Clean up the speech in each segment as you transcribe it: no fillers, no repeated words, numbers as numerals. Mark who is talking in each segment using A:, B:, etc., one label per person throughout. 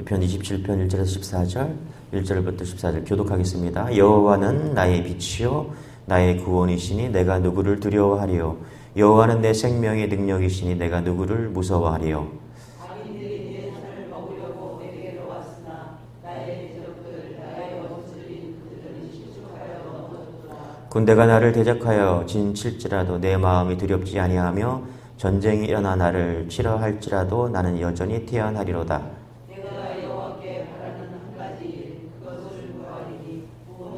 A: 시편 27편 1절에서 14절, 1절부터 14절 교독하겠습니다. 여호와는 나의 빛이요 나의 구원이시니 내가 누구를 두려워하리요. 여호와는 내 생명의 능력이시니 내가 누구를 무서워하리요.
B: 악인들이 내 산을 먹으려고 내게로 왔으나 나의 대적들 나의 원수들인 그들은 실족하여 넘어졌도다.
A: 군대가 나를 대적하여 진칠지라도 내 마음이 두렵지 아니하며 전쟁이 일어나 나를 치러 할지라도 나는 여전히 태어나리로다.
B: 내가 여호와께 바라는 한 가지 일, 그것을 구하리니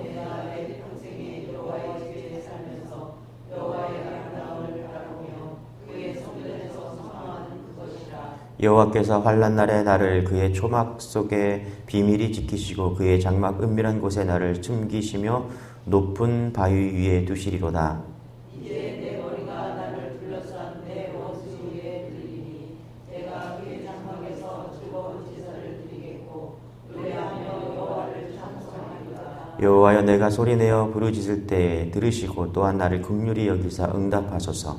B: 내가 내 평생에 여호와의 집에 살면서 여호와의 아름다움을 바라보며 그의 성전에서 소망하는 그것이라.
A: 여호와께서 환난 날에 나를 그의 초막 속에 비밀히 지키시고 그의 장막 은밀한 곳에 나를 숨기시며 높은 바위 위에 두시리로다.
B: 이제 내 머리가 나를 둘러싼 내 원수 위에 들리니 내가 그의 장막에서 즐거운 제사를 드리겠고 노래하며 여호와를 찬송하리로다.
A: 여호와여 내가 소리내어 부르짖을 때에 들으시고 또한 나를 긍휼히 여기사 응답하소서.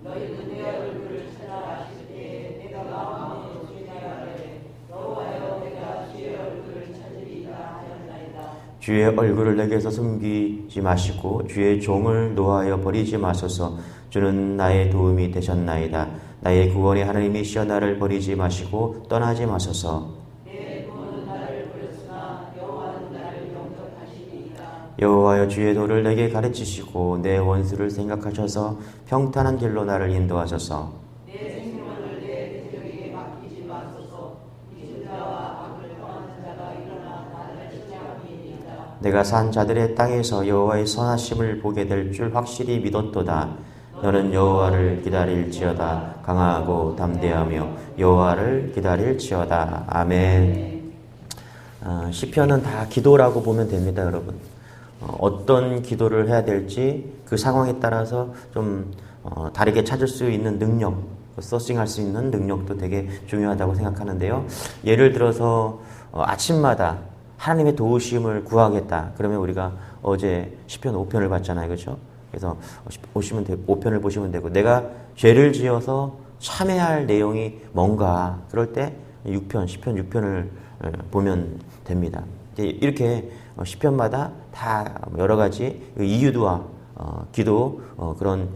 B: 너희는 내 얼굴을 찾아하실 때에 내가 마음에 죄하되 여호와여 내가 주의 얼굴을 찾으리라 하였나이다.
A: 주의 얼굴을 내게서 숨기지 마시고 주의 종을 노하여 버리지 마소서. 주는 나의 도움이 되셨나이다. 나의 구원의 하나님이시여 나를 버리지 마시고 떠나지 마소서.
B: 내 부모는 나를 버렸으나 여호와는 나를 영접하시리이다.
A: 여호와여 주의 도를 내게 가르치시고 내 원수를 생각하셔서 평탄한 길로 나를 인도하소서.
B: 내 생명을 내 대적에게 맡기지 마소서. 잊은 자와 악을 행하는 자가 일어나 나를 찾아오리이다.
A: 내가 산 자들의 땅에서 여호와의 선하심을 보게 될 줄 확실히 믿었도다. 너는 여호와를 기다릴지어다. 강하고 담대하며 여호와를 기다릴지어다. 아멘. 시편은 다 기도라고 보면 됩니다, 여러분. 어떤 기도를 해야 될지 그 상황에 따라서 좀 다르게 찾을 수 있는 능력, 서칭할 수 있는 능력도 되게 중요하다고 생각하는데요. 예를 들어서 아침마다 하나님의 도우심을 구하겠다. 그러면 우리가 어제 시편 5편을 봤잖아요, 그렇죠? 그래서 5편을 보시면 되고, 내가 죄를 지어서 참회할 내용이 뭔가 그럴 때 6편, 시편 6편을 보면 됩니다. 이렇게 시편마다 다 여러 가지 이유도와 기도 그런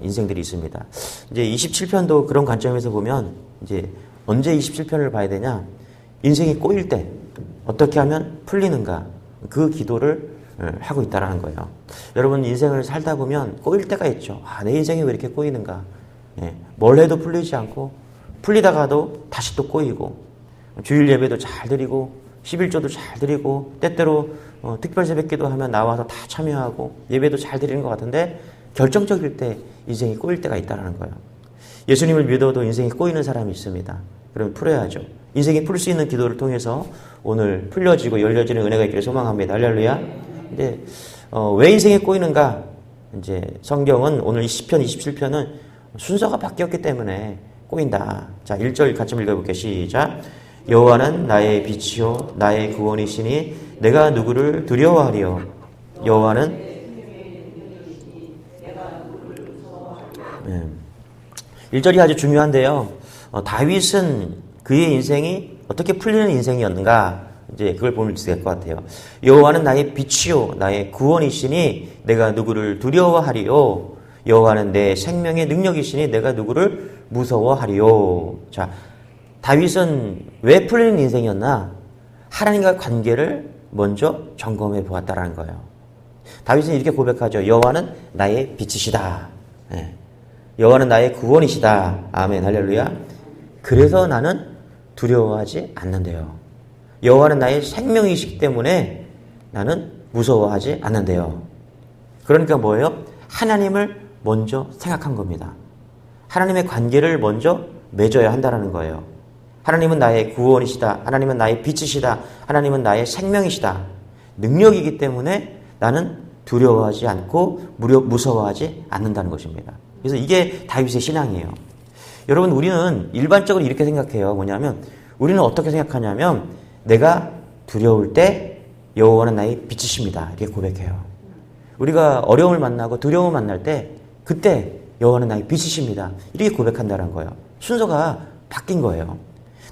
A: 인생들이 있습니다. 이제 27편도 그런 관점에서 보면 이제 언제 27편을 봐야 되냐? 인생이 꼬일 때 어떻게 하면 풀리는가? 그 기도를 하고 있다라는 거예요. 여러분 인생을 살다 보면 꼬일 때가 있죠. 내 인생이 왜 이렇게 꼬이는가? 뭘 해도 풀리지 않고 풀리다가도 다시 또 꼬이고 주일 예배도 잘 드리고 11조도 잘 드리고 때때로 특별 새벽기도 하면 나와서 다 참여하고 예배도 잘 드리는 것 같은데 결정적일 때 인생이 꼬일 때가 있다는 거예요. 예수님을 믿어도 인생이 꼬이는 사람이 있습니다. 그럼 풀어야죠. 인생이 풀 수 있는 기도를 통해서 오늘 풀려지고 열려지는 은혜가 있기를 소망합니다. 할렐루야. 근데 왜 인생이 꼬이는가? 이제 성경은 오늘 시편 27편은 순서가 바뀌었기 때문에 꼬인다. 자, 1절 같이 읽어볼게요. 시작. 여호와는 나의 빛이요 나의 구원이시니 내가 누구를 두려워하리요. 여호와는 1절이 아주 중요한데요. 다윗은 그의 인생이 어떻게 풀리는 인생이었는가? 이제 그걸 보면 될 것 같아요. 여호와는 나의 빛이요 나의 구원이시니 내가 누구를 두려워하리요. 여호와는 내 생명의 능력이시니 내가 누구를 무서워하리요. 자, 다윗은 왜 풀리는 인생이었나? 하나님과 관계를 먼저 점검해 보았다라는 거예요. 다윗은 이렇게 고백하죠. 여호와는 나의 빛이시다. 여호와는 나의 구원이시다. 아멘, 할렐루야. 그래서 나는 두려워하지 않는데요. 여호와는 나의 생명이시기 때문에 나는 무서워하지 않는데요. 그러니까 뭐예요? 하나님을 먼저 생각한 겁니다. 하나님의 관계를 먼저 맺어야 한다는 거예요. 하나님은 나의 구원이시다. 하나님은 나의 빛이시다. 하나님은 나의 생명이시다. 능력이기 때문에 나는 두려워하지 않고 무서워하지 않는다는 것입니다. 그래서 이게 다윗의 신앙이에요. 여러분 우리는 일반적으로 이렇게 생각해요. 뭐냐면 우리는 어떻게 생각하냐면 내가 두려울 때 여호와는 나의 빛이십니다. 이렇게 고백해요. 우리가 어려움을 만나고 두려움을 만날 때 그때 여호와는 나의 빛이십니다. 이렇게 고백한다는 거예요. 순서가 바뀐 거예요.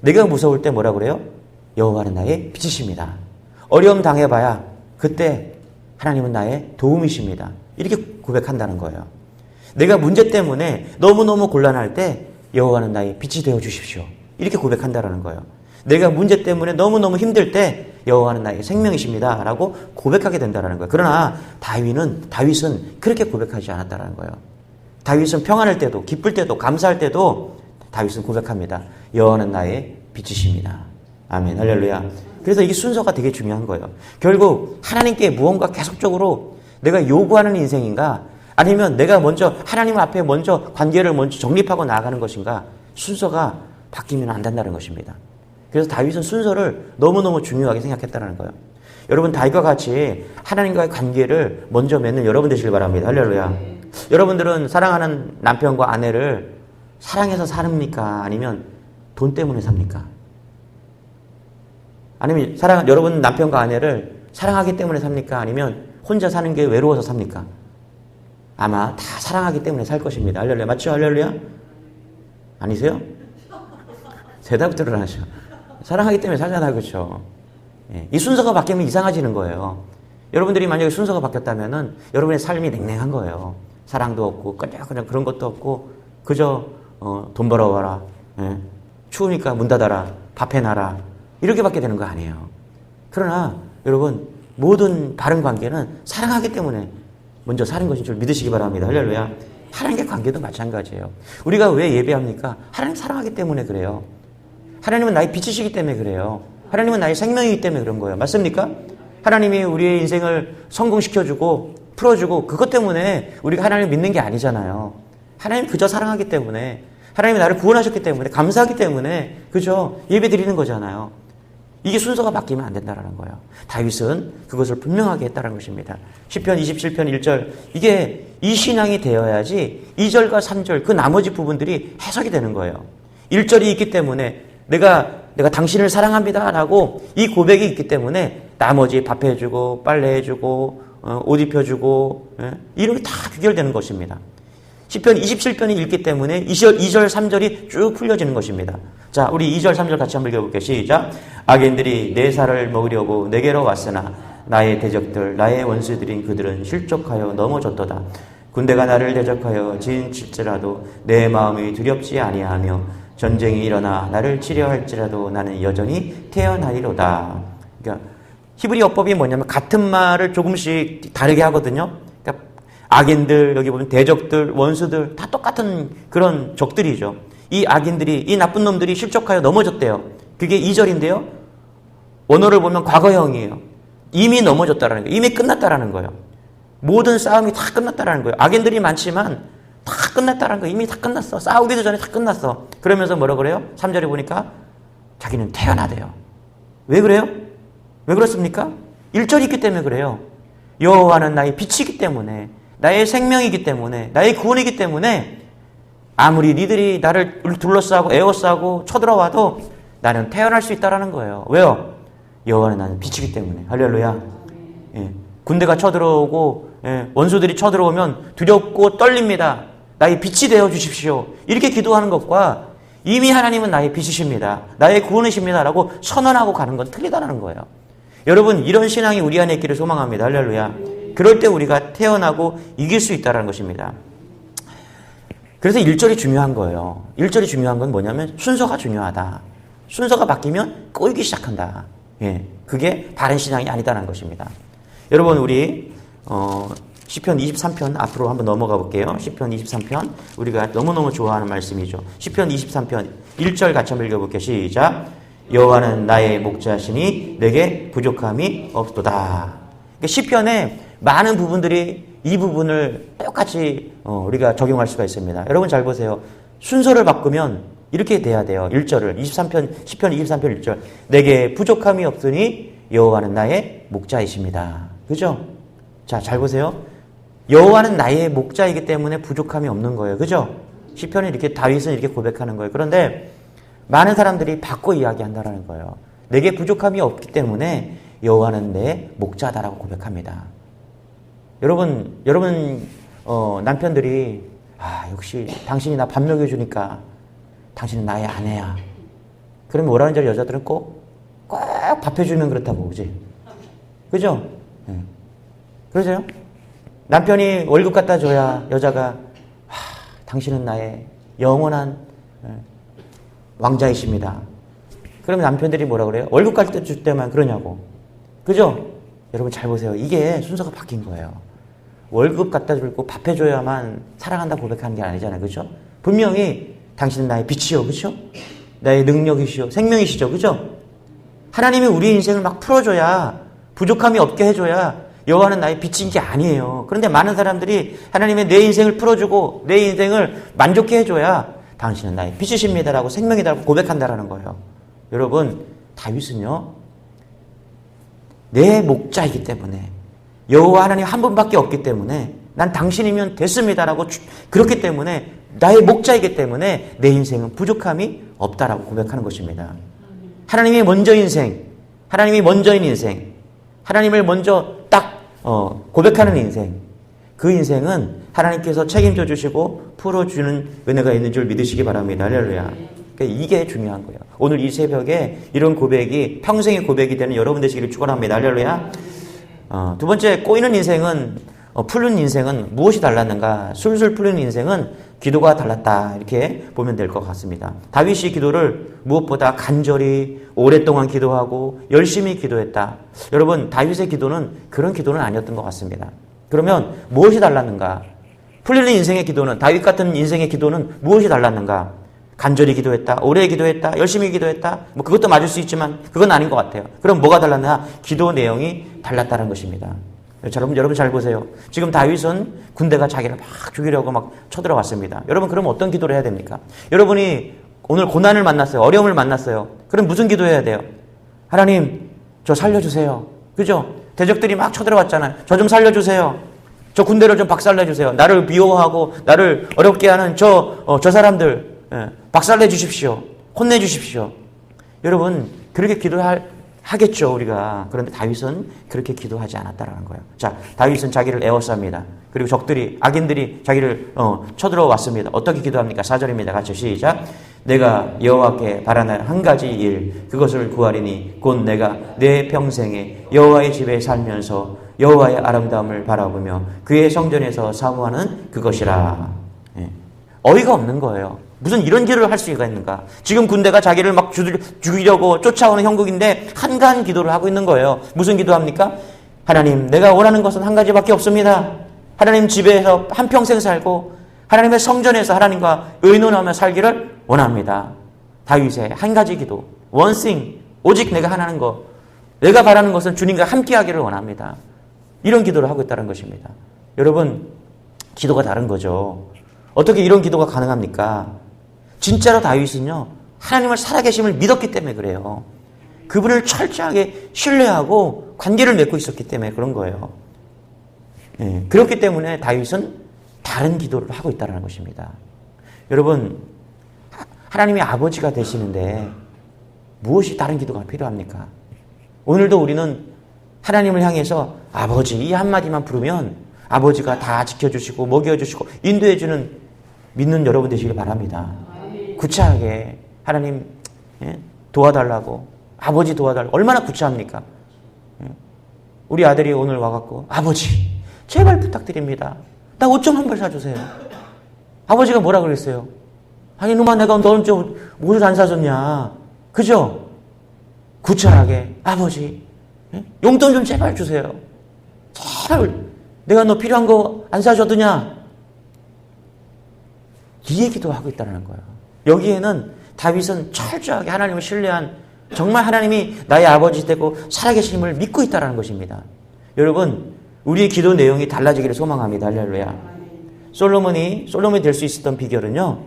A: 내가 무서울 때 뭐라 그래요? 여호와는 나의 빛이십니다. 어려움 당해봐야 그때 하나님은 나의 도움이십니다. 이렇게 고백한다는 거예요. 내가 문제 때문에 너무너무 곤란할 때 여호와는 나의 빛이 되어 주십시오. 이렇게 고백한다는 거예요. 내가 문제 때문에 너무너무 힘들 때 여호와는 나의 생명이십니다. 라고 고백하게 된다는 거예요. 그러나 다윗은 그렇게 고백하지 않았다는 거예요. 다윗은 평안할 때도 기쁠 때도 감사할 때도 다윗은 고백합니다. 여호와는 나의 빛이십니다. 아멘. 할렐루야. 그래서 이게 순서가 되게 중요한 거예요. 결국 하나님께 무언가 계속적으로 내가 요구하는 인생인가 아니면 내가 먼저 하나님 앞에 먼저 관계를 먼저 정립하고 나아가는 것인가 순서가 바뀌면 안 된다는 것입니다. 그래서 다윗은 순서를 너무너무 중요하게 생각했다는 거예요. 여러분 다윗과 같이 하나님과의 관계를 먼저 맺는 여러분 되시길 바랍니다. 할렐루야. 여러분들은 사랑하는 남편과 아내를 사랑해서 삽니까? 아니면 돈 때문에 삽니까? 아니면 여러분 남편과 아내를 사랑하기 때문에 삽니까? 아니면 혼자 사는 게 외로워서 삽니까? 아마 다 사랑하기 때문에 살 것입니다. 할렐루야. 맞죠? 할렐루야? 아니세요? 대답들을 하셔. 사랑하기 때문에 살잖아요. 그렇죠? 예. 이 순서가 바뀌면 이상해지는 거예요. 여러분들이 만약에 순서가 바뀌었다면은 여러분의 삶이 냉랭한 거예요. 사랑도 없고 그냥 그런 것도 없고 그저 돈 벌어와라. 예. 추우니까 문 닫아라. 밥 해놔라. 이렇게밖에 되는 거 아니에요. 그러나 여러분 모든 바른 관계는 사랑하기 때문에 먼저 사는 것인 줄 믿으시기 바랍니다. 할렐루야. 하나님의 관계도 마찬가지예요. 우리가 왜 예배합니까? 하나님 사랑하기 때문에 그래요. 하나님은 나의 빛이시기 때문에 그래요. 하나님은 나의 생명이기 때문에 그런 거예요. 맞습니까? 하나님이 우리의 인생을 성공시켜주고 풀어주고 그것 때문에 우리가 하나님을 믿는 게 아니잖아요. 하나님 그저 사랑하기 때문에 하나님이 나를 구원하셨기 때문에 감사하기 때문에 그저 예배 드리는 거잖아요. 이게 순서가 바뀌면 안 된다는 거예요. 다윗은 그것을 분명하게 했다는 것입니다. 시편 27편 1절 이게 이 신앙이 되어야지 2절과 3절 그 나머지 부분들이 해석이 되는 거예요. 1절이 있기 때문에 내가 당신을 사랑합니다 라고 이 고백이 있기 때문에 나머지 밥 해주고 빨래 해주고 옷 입혀주고 이런 게 다 귀결되는 것입니다. 시편 27편이 읽기 때문에 2절 3절이 쭉 풀려지는 것입니다. 자, 우리 2절 3절 같이 한번 읽어볼게요. 시작. 악인들이 내 살을 먹으려고 내게로 왔으나 나의 대적들 나의 원수들인 그들은 실족하여 넘어졌도다. 군대가 나를 대적하여 진칠지라도 내 마음이 두렵지 아니하며 전쟁이 일어나 나를 치려할지라도 나는 여전히 태어나리로다. 그러니까 히브리 어법이 뭐냐면 같은 말을 조금씩 다르게 하거든요. 그러니까 악인들, 여기 보면 대적들, 원수들 다 똑같은 그런 적들이죠. 이 악인들이, 이 나쁜 놈들이 실족하여 넘어졌대요. 그게 2절인데요. 원어를 보면 과거형이에요. 이미 넘어졌다라는 거예요. 이미 끝났다라는 거예요. 모든 싸움이 다 끝났다라는 거예요. 악인들이 많지만 다 끝났다라는 거예요. 이미 다 끝났어. 싸우기도 전에 다 끝났어. 그러면서 뭐라 그래요? 3절에 보니까 자기는 태어나대요. 왜 그래요? 왜 그렇습니까? 1절이 있기 때문에 그래요. 여호와는 나의 빛이기 때문에 나의 생명이기 때문에 나의 구원이기 때문에 아무리 니들이 나를 둘러싸고 에워싸고 쳐들어와도 나는 태어날 수 있다라는 거예요. 왜요? 여호와는 나는 빛이기 때문에. 할렐루야. 예. 군대가 쳐들어오고 원수들이 쳐들어오면 두렵고 떨립니다. 나의 빛이 되어 주십시오. 이렇게 기도하는 것과 이미 하나님은 나의 빛이십니다. 나의 구원이십니다. 라고 선언하고 가는 건 틀리다는 거예요. 여러분 이런 신앙이 우리 안에 있기를 소망합니다. 할렐루야. 그럴 때 우리가 태어나고 이길 수 있다는 것입니다. 그래서 1절이 중요한 거예요. 1절이 중요한 건 뭐냐면 순서가 중요하다. 순서가 바뀌면 꼬이기 시작한다. 예, 그게 바른 신앙이 아니다라는 것입니다. 여러분 우리 시편 23편 앞으로 한번 넘어가 볼게요. 시편 23편 우리가 너무너무 좋아하는 말씀이죠. 시편 23편 1절 같이 한번 읽어볼게요. 시작. 여호와는 나의 목자시니 내게 부족함이 없도다. 시편에 많은 부분들이 이 부분을 똑같이 우리가 적용할 수가 있습니다. 여러분 잘 보세요. 순서를 바꾸면 이렇게 돼야 돼요. 1절을 23편 시편 23편 1절 내게 부족함이 없으니 여호와는 나의 목자이십니다. 그죠? 자, 잘 보세요. 여호와는 나의 목자이기 때문에 부족함이 없는 거예요. 그죠? 시편이 이렇게 다윗은 이렇게 고백하는 거예요. 그런데 많은 사람들이 바꿔 이야기한다라는 거예요. 내게 부족함이 없기 때문에 여호와는 내 목자다라고 고백합니다. 여러분 남편들이 역시 당신이 나 밥 먹여주니까 당신은 나의 아내야. 그러면 뭐라는 줄 여자들은 꼭 꼭 밥 해주면 그렇다고, 그지? 그죠? 네. 그러세요? 남편이 월급 갖다 줘야 여자가, 당신은 나의 영원한 왕자이십니다. 그러면 남편들이 뭐라 그래요? 월급 갈 때 줄 때만 그러냐고. 그죠? 여러분 잘 보세요. 이게 순서가 바뀐 거예요. 월급 갖다 주고 밥 해줘야만 사랑한다 고백하는 게 아니잖아요. 그죠? 분명히 당신은 나의 빛이요. 그죠? 나의 능력이시요. 생명이시죠. 그죠? 하나님이 우리 인생을 막 풀어줘야, 부족함이 없게 해줘야 여호와는 나의 빛인 게 아니에요. 그런데 많은 사람들이 하나님의 내 인생을 풀어주고 내 인생을 만족해 해줘야 당신은 나의 빛이십니다라고 생명이다라고 고백한다라는 거예요. 여러분, 다윗은요, 내 목자이기 때문에, 여호와 하나님 한 분밖에 없기 때문에, 난 당신이면 됐습니다라고, 그렇기 때문에, 나의 목자이기 때문에 내 인생은 부족함이 없다라고 고백하는 것입니다. 하나님이 먼저인 인생, 하나님이 먼저인 인생, 하나님을 먼저 딱 고백하는 인생, 그 인생은 하나님께서 책임져 주시고 풀어주는 은혜가 있는 줄 믿으시기 바랍니다. 할렐루야. 이게 중요한 거예요. 오늘 이 새벽에 이런 고백이 평생의 고백이 되는 여러분 되시기를 축원합니다. 할렐루야. 두 번째, 꼬이는 인생은, 풀는 인생은 무엇이 달랐는가? 술술 풀리는 인생은 기도가 달랐다. 이렇게 보면 될 것 같습니다. 다윗이 기도를 무엇보다 간절히 오랫동안 기도하고 열심히 기도했다. 여러분, 다윗의 기도는 그런 기도는 아니었던 것 같습니다. 그러면 무엇이 달랐는가? 풀리는 인생의 기도는, 다윗 같은 인생의 기도는 무엇이 달랐는가? 간절히 기도했다, 오래 기도했다, 열심히 기도했다. 뭐 그것도 맞을 수 있지만 그건 아닌 것 같아요. 그럼 뭐가 달랐나? 기도 내용이 달랐다는 것입니다. 여러분 잘 보세요. 지금 다윗은 군대가 자기를 막 죽이려고 막 쳐들어왔습니다. 여러분, 그럼 어떤 기도를 해야 됩니까? 여러분이 오늘 고난을 만났어요. 어려움을 만났어요. 그럼 무슨 기도해야 돼요? 하나님, 저 살려주세요. 그죠? 대적들이 막 쳐들어왔잖아요. 저 좀 살려주세요. 저 군대를 좀 박살내주세요. 나를 미워하고 나를 어렵게 하는 저 사람들 박살내 주십시오. 혼내 주십시오. 여러분, 그렇게 기도하겠죠, 우리가. 그런데 다윗은 그렇게 기도하지 않았다라는 거예요. 자, 다윗은 자기를 에워쌉니다. 그리고 악인들이 자기를 쳐들어왔습니다. 어떻게 기도합니까? 4절입니다. 같이 시작. 내가 여호와께 바라는 한 가지 일, 그것을 구하리니 곧 내가 내 평생에 여호와의 집에 살면서 여호와의 아름다움을 바라보며 그의 성전에서 사모하는 그것이라. 어이가 없는 거예요. 무슨 이런 기도를 할 수가 있는가? 지금 군대가 자기를 막 죽이려고 쫓아오는 형국인데 한가한 기도를 하고 있는 거예요. 무슨 기도합니까? 하나님, 내가 원하는 것은 한 가지밖에 없습니다. 하나님 집에서 한평생 살고 하나님의 성전에서 하나님과 의논하며 살기를 원합니다. 다윗의 한 가지 기도, one thing, 오직 내가 하나는 것, 내가 바라는 것은 주님과 함께하기를 원합니다. 이런 기도를 하고 있다는 것입니다. 여러분, 기도가 다른 거죠. 어떻게 이런 기도가 가능합니까? 진짜로 다윗은요, 하나님을 살아계심을 믿었기 때문에 그래요. 그분을 철저하게 신뢰하고 관계를 맺고 있었기 때문에 그런 거예요. 그렇기 때문에 다윗은 다른 기도를 하고 있다는 것입니다. 여러분, 하나님이 아버지가 되시는데 무엇이 다른 기도가 필요합니까? 오늘도 우리는 하나님을 향해서 아버지 이 한마디만 부르면 아버지가 다 지켜주시고 먹여주시고 인도해주는 믿는 여러분 되시길 바랍니다. 구차하게 하나님 도와달라고, 아버지 도와달라고, 얼마나 구차합니까? 우리 아들이 오늘 와갖고 아버지 제발 부탁드립니다. 나 옷 좀 한 벌 사주세요. 아버지가 뭐라 그랬어요? 아니 놈아, 내가 너는 좀 옷을 안 사줬냐? 그죠? 구차하게 아버지 용돈 좀 제발 주세요. 제발 내가 너 필요한 거 안 사줘도냐? 이 얘기도 하고 있다는 거예요. 여기에는 다윗은 철저하게 하나님을 신뢰한, 정말 하나님이 나의 아버지 되고 살아계심을 믿고 있다는 것입니다. 여러분, 우리의 기도 내용이 달라지기를 소망합니다. 할렐루야. 솔로몬이 될 수 있었던 비결은요,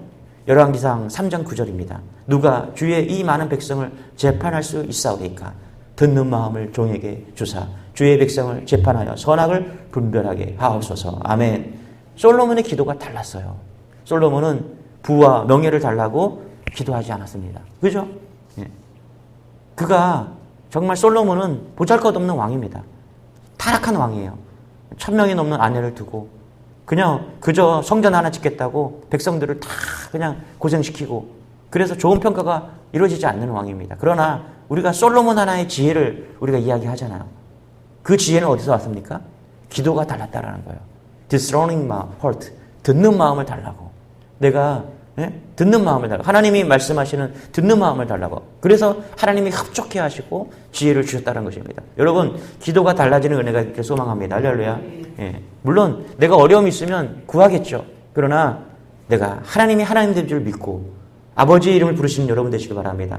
A: 열왕기상 3장 9절입니다. 누가 주의 이 많은 백성을 재판할 수 있사오리까? 듣는 마음을 종에게 주사 주의 백성을 재판하여 선악을 분별하게 하옵소서. 아멘. 솔로몬의 기도가 달랐어요. 솔로몬은 부와 명예를 달라고 기도하지 않았습니다. 그죠? 그가 정말, 솔로몬은 보잘것없는 왕입니다. 타락한 왕이에요. 1000명이 넘는 아내를 두고 그저 성전 하나 짓겠다고 백성들을 다 그냥 고생시키고 그래서 좋은 평가가 이루어지지 않는 왕입니다. 그러나 우리가 솔로몬 하나의 지혜를 우리가 이야기하잖아요. 그 지혜는 어디서 왔습니까? 기도가 달랐다라는 거예요. discerning heart, 듣는 마음을 달라고. 내가 듣는 마음을 달라고. 하나님이 말씀하시는 듣는 마음을 달라고. 그래서 하나님이 흡족해 하시고 지혜를 주셨다는 것입니다. 여러분, 기도가 달라지는 은혜가 있기를 소망합니다. 할렐루야. 물론 내가 어려움이 있으면 구하겠죠. 그러나 내가 하나님이 하나님 된 줄 믿고 아버지의 이름을 부르시는 여러분 되시길 바랍니다.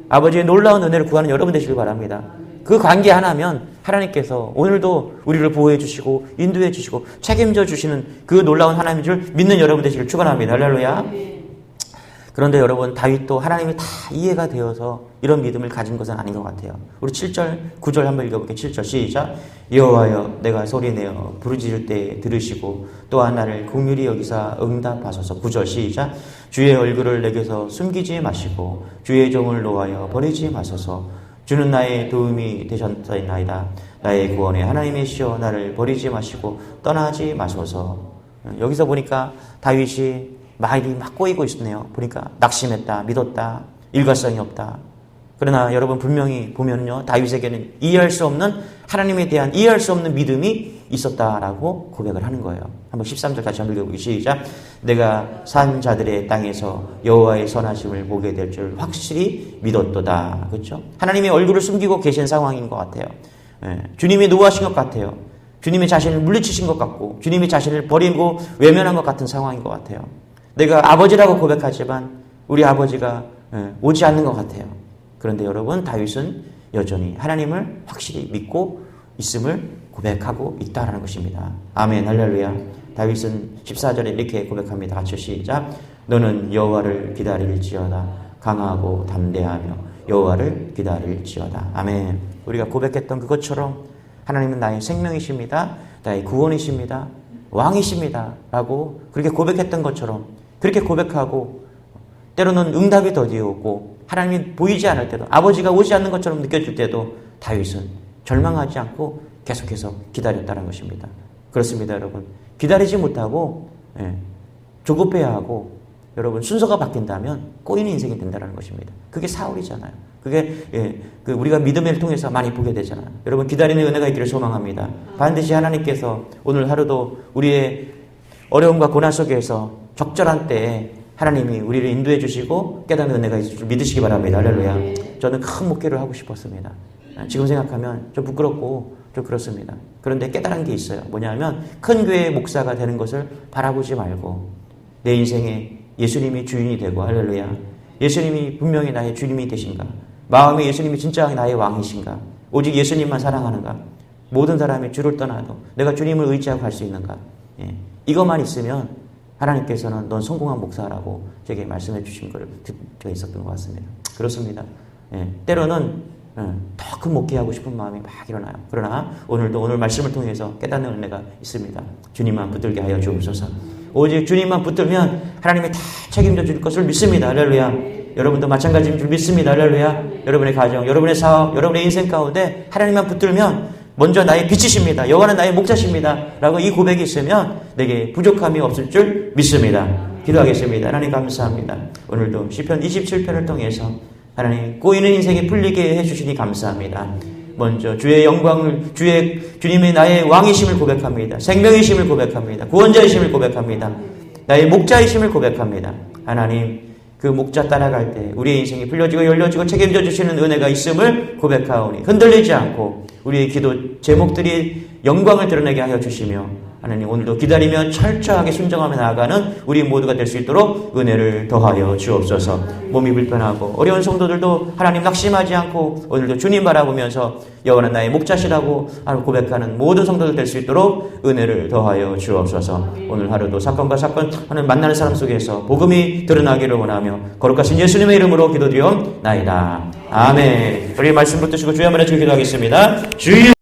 A: 아버지의 놀라운 은혜를 구하는 여러분 되시길 바랍니다. 그 관계 하나면 하나님께서 오늘도 우리를 보호해 주시고 인도해 주시고 책임져 주시는 그 놀라운 하나님인 줄 믿는 여러분 되시길 축원합니다. 할렐루야. 그런데 여러분, 다윗도 하나님이 다 이해가 되어서 이런 믿음을 가진 것은 아닌 것 같아요. 우리 7절, 9절 한번 읽어볼게요. 7절 시작. 여호와여, 내가 소리내어 부르짖을 때 들으시고 또한 나를 긍휼히 여기사 응답하소서. 9절 시작. 주의 얼굴을 내게서 숨기지 마시고 주의 종을 노하여 버리지 마소서. 주는 나의 도움이 되셨나이다. 나의 구원의 하나님이시여, 나를 버리지 마시고 떠나지 마소서. 여기서 보니까 다윗이 말이 막 꼬이고 있네요. 보니까 낙심했다, 믿었다, 일관성이 없다. 그러나 여러분 분명히 보면요, 다윗에게는 이해할 수 없는, 하나님에 대한 이해할 수 없는 믿음이 있었다라고 고백을 하는 거예요. 한번 13절 다시 한번 읽어보기 시작. 내가 산 자들의 땅에서 여호와의 선하심을 보게 될 줄 확실히 믿었도다. 그렇죠? 하나님의 얼굴을 숨기고 계신 상황인 것 같아요. 주님이 노하신 것 같아요. 주님이 자신을 물리치신 것 같고 주님이 자신을 버리고 외면한 것 같은 상황인 것 같아요. 내가 아버지라고 고백하지만 우리 아버지가 오지 않는 것 같아요. 그런데 여러분, 다윗은 여전히 하나님을 확실히 믿고 있음을 고백하고 있다는 것입니다. 아멘, 할렐루야. 다윗은 14절에 이렇게 고백합니다. 같이 시작. 너는 여호와를 기다릴지어다. 강하고 담대하며 여호와를 기다릴지어다. 아멘. 우리가 고백했던 그것처럼 하나님은 나의 생명이십니다. 나의 구원이십니다. 왕이십니다. 라고 그렇게 고백했던 것처럼 그렇게 고백하고 때로는 응답이 더디어 오고 하나님이 보이지 않을 때도 아버지가 오지 않는 것처럼 느껴질 때도 다윗은 절망하지 않고 계속해서 기다렸다는 것입니다. 그렇습니다, 여러분. 기다리지 못하고 조급해야 하고 여러분 순서가 바뀐다면 꼬이는 인생이 된다는 것입니다. 그게 사울이잖아요. 그게 우리가 믿음을 통해서 많이 보게 되잖아요. 여러분, 기다리는 은혜가 있기를 소망합니다. 반드시 하나님께서 오늘 하루도 우리의 어려움과 고난 속에서 적절한 때에 하나님이 우리를 인도해 주시고 깨닫는 은혜가 있을 줄 믿으시기 바랍니다. 할렐루야. 저는 큰 목회를 하고 싶었습니다. 지금 생각하면 좀 부끄럽고 좀 그렇습니다. 그런데 깨달은 게 있어요. 뭐냐면 큰 교회의 목사가 되는 것을 바라보지 말고 내 인생에 예수님이 주인이 되고, 할렐루야, 예수님이 분명히 나의 주님이 되신가, 마음에 예수님이 진짜 나의 왕이신가, 오직 예수님만 사랑하는가, 모든 사람이 주를 떠나도 내가 주님을 의지하고 갈 수 있는가, 이것만 있으면 하나님께서는 넌 성공한 목사라고 제게 말씀해 주신 걸 듣게 있었던 것 같습니다. 그렇습니다. 때로는 더 큰 목회하고 싶은 마음이 막 일어나요. 그러나 오늘도 오늘 말씀을 통해서 깨닫는 은혜가 있습니다. 주님만 붙들게 하여 주옵소서. 오직 주님만 붙들면 하나님이 다 책임져 줄 것을 믿습니다. 할렐루야. 여러분도 마찬가지인 줄 믿습니다. 할렐루야. 여러분의 가정, 여러분의 사업, 여러분의 인생 가운데 하나님만 붙들면 먼저 나의 빛이십니다. 여호와는 나의 목자십니다. 라고 이 고백이 있으면 내게 부족함이 없을 줄 믿습니다. 기도하겠습니다. 하나님 감사합니다. 오늘도 시편 27편을 통해서 하나님 꼬이는 인생에 풀리게 해주시니 감사합니다. 먼저 주의 영광을, 주님의 나의 왕이심을 고백합니다. 생명이심을 고백합니다. 구원자이심을 고백합니다. 나의 목자이심을 고백합니다. 하나님, 그 목자 따라갈 때 우리의 인생이 풀려지고 열려지고 책임져 주시는 은혜가 있음을 고백하오니 흔들리지 않고 우리의 기도 제목들이 영광을 드러내게 하여 주시며 하나님, 오늘도 기다리며 철저하게 순종하며 나아가는 우리 모두가 될 수 있도록 은혜를 더하여 주옵소서. 몸이 불편하고 어려운 성도들도 하나님 낙심하지 않고 오늘도 주님 바라보면서 여호와는 나의 목자시라고 고백하는 모든 성도들 될 수 있도록 은혜를 더하여 주옵소서. 오늘 하루도 사건과 사건 하는 만나는 사람 속에서 복음이 드러나기를 원하며 거룩하신 예수님의 이름으로 기도드리옵나이다. 아멘. 우리 말씀 붙드시고 주여 한번 해주기도 하겠습니다. 주여.